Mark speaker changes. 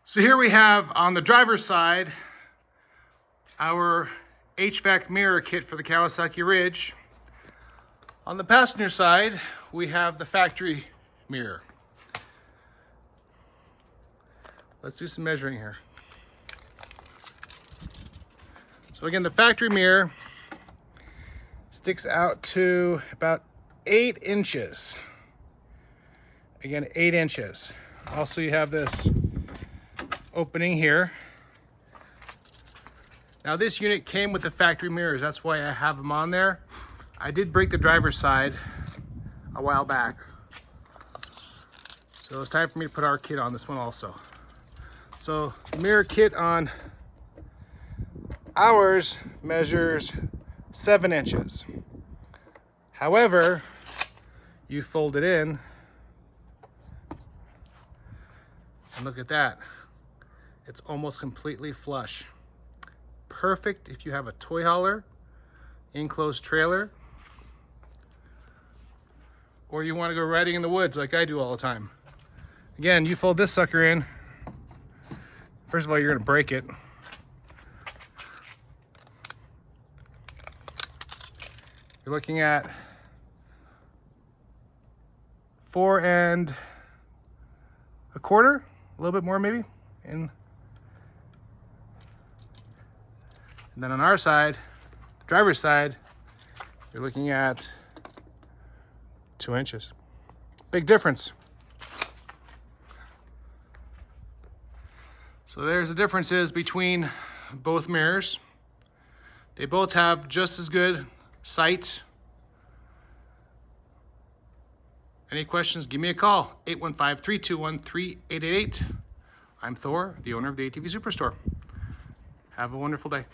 Speaker 1: So here we have on the driver's side our HVAC mirror kit for the Kawasaki Ridge. On the passenger side, we have the factory mirror. Let's do some measuring here. So again, the factory mirror sticks out to about 8 inches. Again, 8 inches. Also, you have this opening here. Now this unit came with the factory mirrors. That's why I have them on there. I did break the driver's side a while back. So it's time for me to put our kit on this one also. So the mirror kit on ours measures 7 inches. However, you fold it in and look at that. It's almost completely flush. Perfect if you have a toy hauler, enclosed trailer, or you want to go riding in the woods like I do all the time. Again, you fold this sucker in. First of all, you're going to break it. You're looking at 4 1/4, a little bit more maybe. And then on our side, the driver's side, you're looking at 2 inches. Big difference. So there's the differences between both mirrors. They both have just as good sight. Any questions, give me a call, 815-321-3888. I'm Thor, the owner of the ATV Superstore. Have a wonderful day.